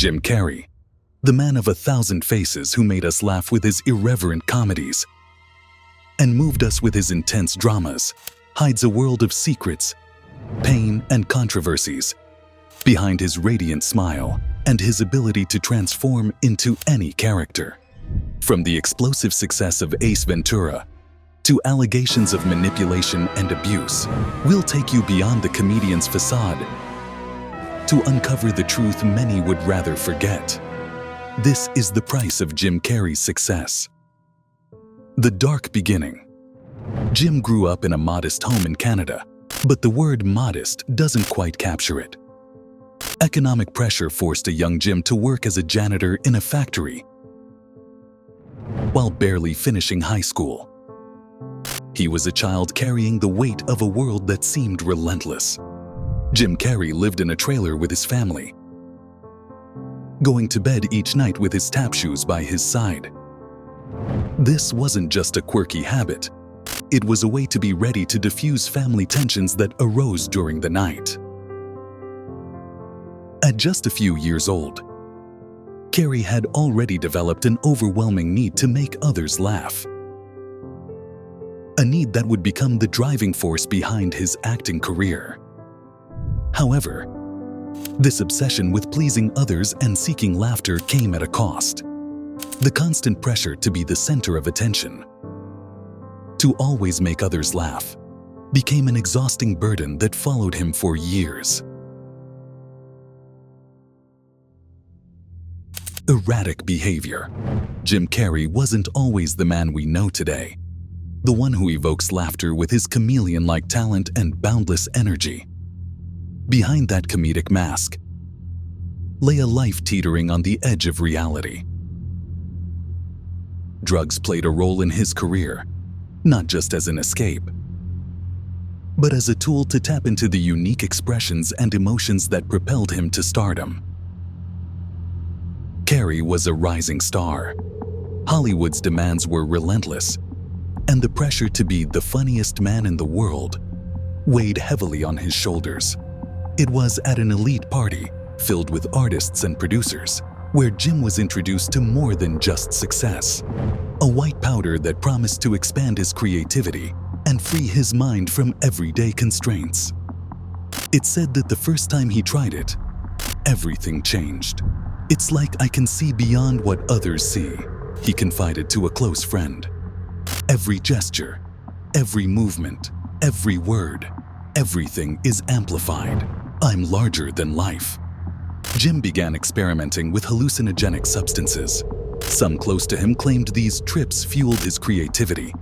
Jim Carrey, the man of 1,000 faces who made us laugh with his irreverent comedies and moved us with his intense dramas, hides a world of secrets, pain, and controversies behind his radiant smile and his ability to transform into any character. From the explosive success of Ace Ventura to allegations of manipulation and abuse, we'll take you beyond the comedian's facade to uncover the truth many would rather forget. This is the price of Jim Carrey's success. The dark beginning. Jim grew up in a modest home in Canada, but the word modest doesn't quite capture it. Economic pressure forced a young Jim to work as a janitor in a factory while barely finishing high school. He was a child carrying the weight of a world that seemed relentless. Jim Carrey lived in a trailer with his family, going to bed each night with his tap shoes by his side. This wasn't just a quirky habit. It was a way to be ready to diffuse family tensions that arose during the night. At just a few years old, Carrey had already developed an overwhelming need to make others laugh. A need that would become the driving force behind his acting career. However, this obsession with pleasing others and seeking laughter came at a cost. The constant pressure to be the center of attention, to always make others laugh, became an exhausting burden that followed him for years. Erratic behavior. Jim Carrey wasn't always the man we know today, the one who evokes laughter with his chameleon-like talent and boundless energy. Behind that comedic mask lay a life teetering on the edge of reality. Drugs played a role in his career, not just as an escape, but as a tool to tap into the unique expressions and emotions that propelled him to stardom. Carrey was a rising star. Hollywood's demands were relentless, and the pressure to be the funniest man in the world weighed heavily on his shoulders. It was at an elite party filled with artists and producers where Jim was introduced to more than just success, a white powder that promised to expand his creativity and free his mind from everyday constraints. It's said that the first time he tried it, everything changed. "It's like I can see beyond what others see," he confided to a close friend. "Every gesture, every movement, every word, everything is amplified. I'm larger than life." Jim began experimenting with hallucinogenic substances. Some close to him claimed these trips fueled his creativity,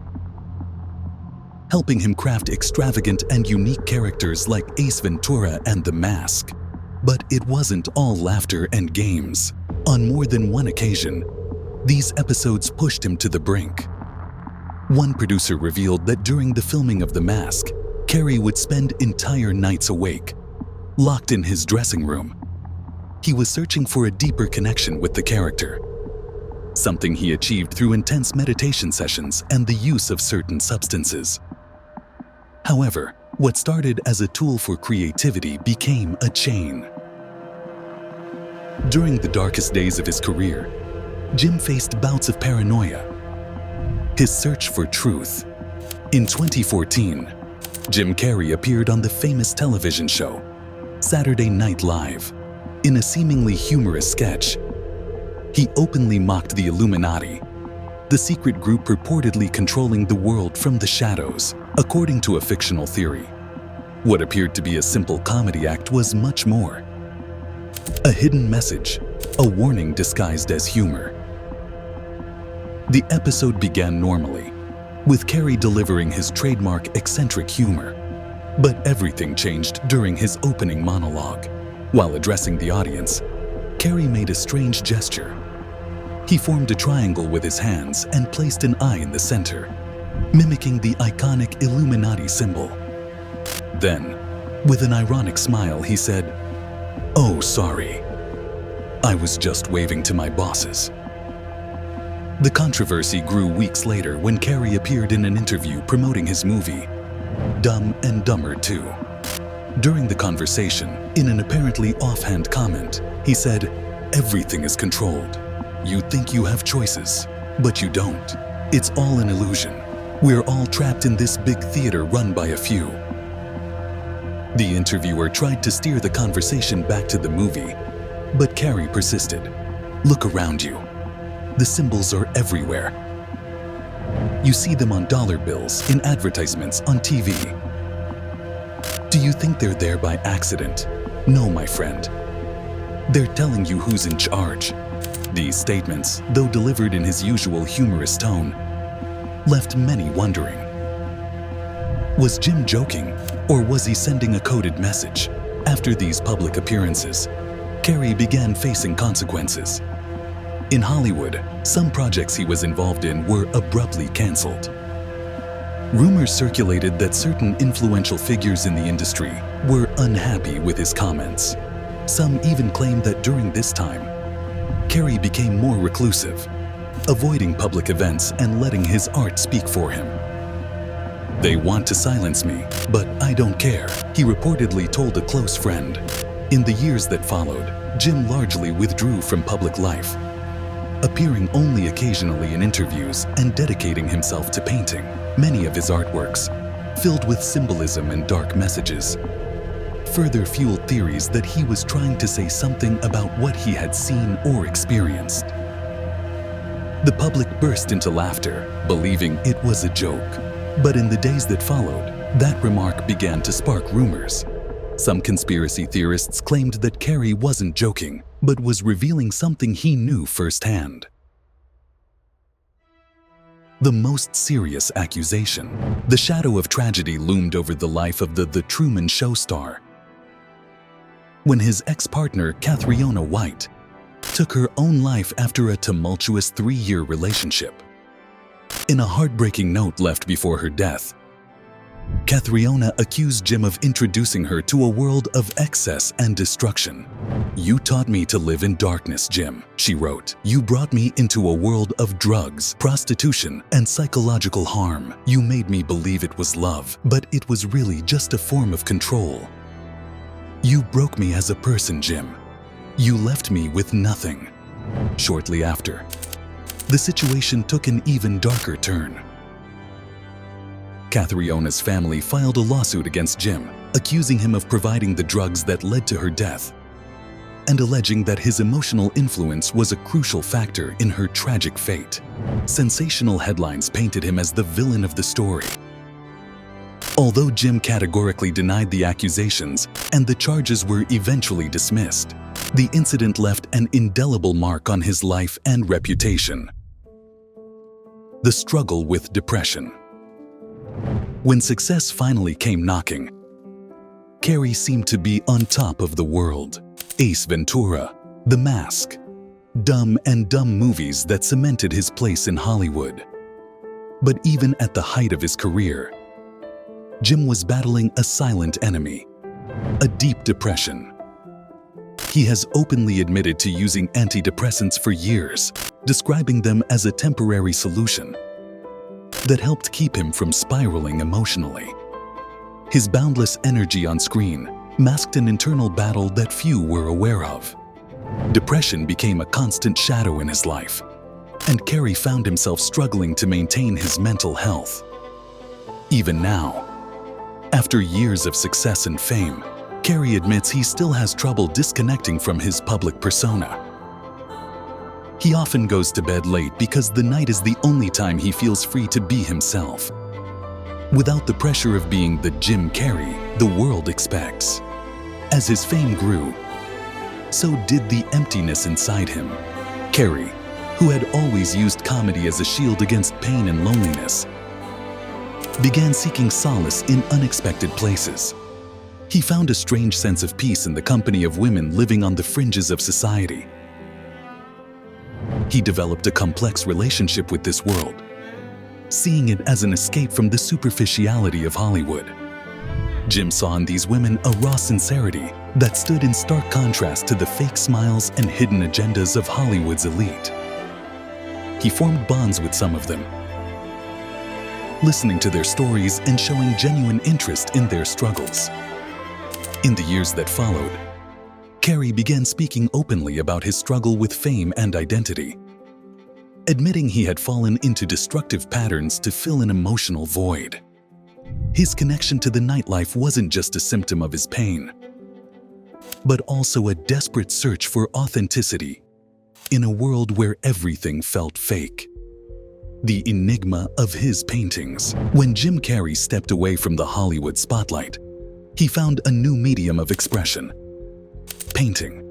helping him craft extravagant and unique characters like Ace Ventura and The Mask. But it wasn't all laughter and games. On more than one occasion, these episodes pushed him to the brink. One producer revealed that during the filming of The Mask, Carrey would spend entire nights awake, locked in his dressing room. He was searching for a deeper connection with the character, something he achieved through intense meditation sessions and the use of certain substances. However, what started as a tool for creativity became a chain. During the darkest days of his career, Jim faced bouts of paranoia, his search for truth. In 2014, Jim Carrey appeared on the famous television show Saturday Night Live. In a seemingly humorous sketch, he openly mocked the Illuminati, the secret group purportedly controlling the world from the shadows. According to a fictional theory, what appeared to be a simple comedy act was much more. A hidden message, a warning disguised as humor. The episode began normally, with Carrey delivering his trademark eccentric humor. But everything changed during his opening monologue. While addressing the audience, Carrey made a strange gesture. He formed a triangle with his hands and placed an eye in the center, mimicking the iconic Illuminati symbol. Then, with an ironic smile, he said, "Oh, sorry. I was just waving to my bosses." The controversy grew weeks later when Carrey appeared in an interview promoting his movie, Dumb and Dumber 2. During the conversation, in an apparently offhand comment, he said, Everything is controlled. You think you have choices, but you don't. It's all an illusion. We're all trapped in this big theater run by a few. The interviewer tried to steer the conversation back to the movie, but Carrey persisted. Look around you. The symbols are everywhere. You see them on dollar bills, in advertisements, on TV. Do you think they're there by accident? No, my friend. They're telling you who's in charge. These statements, though delivered in his usual humorous tone, left many wondering. Was Jim joking, or was he sending a coded message? After these public appearances, Carrey began facing consequences. In Hollywood, some projects he was involved in were abruptly canceled. Rumors circulated that certain influential figures in the industry were unhappy with his comments. Some even claimed that during this time, Carrey became more reclusive, avoiding public events and letting his art speak for him. They want to silence me, but I don't care, he reportedly told a close friend. In the years that followed, Jim largely withdrew from public life, appearing only occasionally in interviews and dedicating himself to painting. Many of his artworks, filled with symbolism and dark messages, further fueled theories that he was trying to say something about what he had seen or experienced. The public burst into laughter, believing it was a joke. But in the days that followed, that remark began to spark rumors. Some conspiracy theorists claimed that Carrey wasn't joking, but was revealing something he knew firsthand. The most serious accusation. The shadow of tragedy loomed over the life of the Truman Show star, when his ex-partner, Cathriona White, took her own life after a tumultuous 3-year relationship. In a heartbreaking note left before her death, Cathriona accused Jim of introducing her to a world of excess and destruction. "You taught me to live in darkness, Jim," she wrote. "You brought me into a world of drugs, prostitution, and psychological harm. You made me believe it was love, but it was really just a form of control. You broke me as a person, Jim. You left me with nothing." Shortly after, the situation took an even darker turn. Cathriona's family filed a lawsuit against Jim, accusing him of providing the drugs that led to her death, and alleging that his emotional influence was a crucial factor in her tragic fate. Sensational headlines painted him as the villain of the story. Although Jim categorically denied the accusations and the charges were eventually dismissed, the incident left an indelible mark on his life and reputation. The struggle with depression. When success finally came knocking, Carrey seemed to be on top of the world. Ace Ventura, The Mask, Dumb and Dumb movies that cemented his place in Hollywood. But even at the height of his career, Jim was battling a silent enemy, a deep depression. He has openly admitted to using antidepressants for years, describing them as a temporary solution that helped keep him from spiraling emotionally. His boundless energy on screen masked an internal battle that few were aware of. Depression became a constant shadow in his life, and Carrey found himself struggling to maintain his mental health. Even now, after years of success and fame, Carrey admits he still has trouble disconnecting from his public persona. He often goes to bed late because the night is the only time he feels free to be himself, without the pressure of being the Jim Carrey the world expects. As his fame grew, so did the emptiness inside him. Carrey, who had always used comedy as a shield against pain and loneliness, began seeking solace in unexpected places. He found a strange sense of peace in the company of women living on the fringes of society. He developed a complex relationship with this world, seeing it as an escape from the superficiality of Hollywood. Jim saw in these women a raw sincerity that stood in stark contrast to the fake smiles and hidden agendas of Hollywood's elite. He formed bonds with some of them, listening to their stories and showing genuine interest in their struggles. In the years that followed, Carrey began speaking openly about his struggle with fame and identity, admitting he had fallen into destructive patterns to fill an emotional void. His connection to the nightlife wasn't just a symptom of his pain, but also a desperate search for authenticity in a world where everything felt fake. The enigma of his paintings. When Jim Carrey stepped away from the Hollywood spotlight, he found a new medium of expression: painting.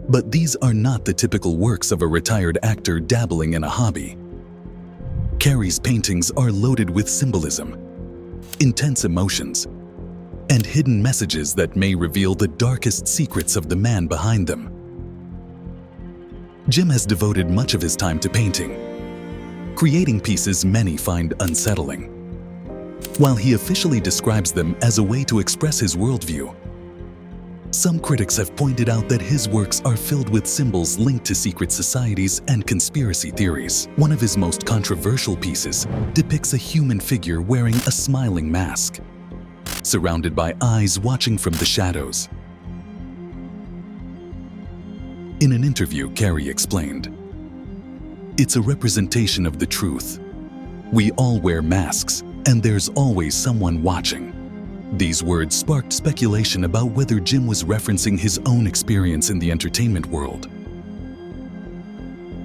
But these are not the typical works of a retired actor dabbling in a hobby. Carrey's paintings are loaded with symbolism, intense emotions, and hidden messages that may reveal the darkest secrets of the man behind them. Jim has devoted much of his time to painting, creating pieces many find unsettling. While he officially describes them as a way to express his worldview, some critics have pointed out that his works are filled with symbols linked to secret societies and conspiracy theories. One of his most controversial pieces depicts a human figure wearing a smiling mask, surrounded by eyes watching from the shadows. In an interview, Carrey explained, "It's a representation of the truth. We all wear masks, and there's always someone watching." These words sparked speculation about whether Jim was referencing his own experience in the entertainment world,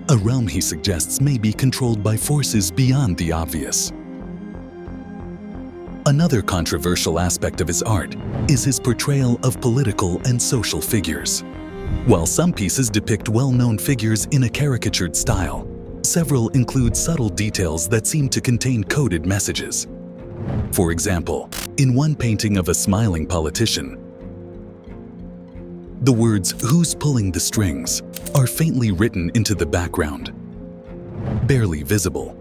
a realm he suggests may be controlled by forces beyond the obvious. Another controversial aspect of his art is his portrayal of political and social figures. While some pieces depict well-known figures in a caricatured style, several include subtle details that seem to contain coded messages. For example, in one painting of a smiling politician, the words "Who's pulling the strings" are faintly written into the background, barely visible.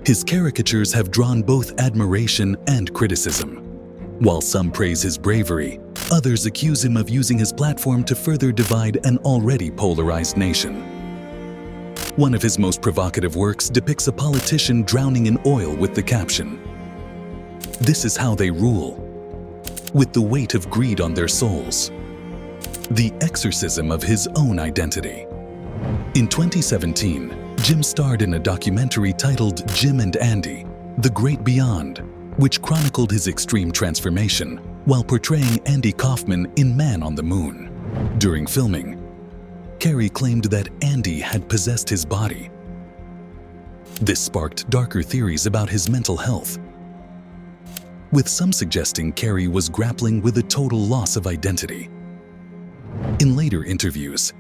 His caricatures have drawn both admiration and criticism. While some praise his bravery, others accuse him of using his platform to further divide an already polarized nation. One of his most provocative works depicts a politician drowning in oil with the caption, "This is how they rule, with the weight of greed on their souls." The exorcism of his own identity. In 2017, Jim starred in a documentary titled Jim and Andy: The Great Beyond, which chronicled his extreme transformation while portraying Andy Kaufman in Man on the Moon. During filming, Carrey claimed that Andy had possessed his body. This sparked darker theories about his mental health, with some suggesting Carrey was grappling with a total loss of identity. In later interviews,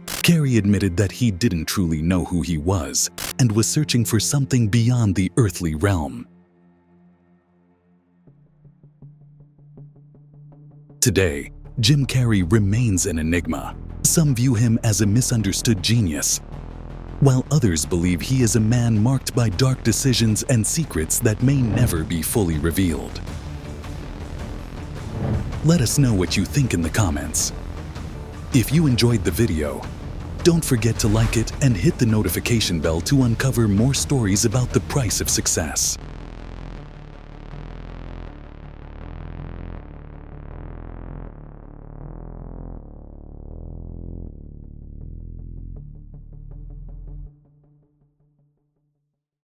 Carrey admitted that he didn't truly know who he was and was searching for something beyond the earthly realm. Today, Jim Carrey remains an enigma. Some view him as a misunderstood genius, while others believe he is a man marked by dark decisions and secrets that may never be fully revealed. Let us know what you think in the comments. If you enjoyed the video, don't forget to like it and hit the notification bell to uncover more stories about the price of success.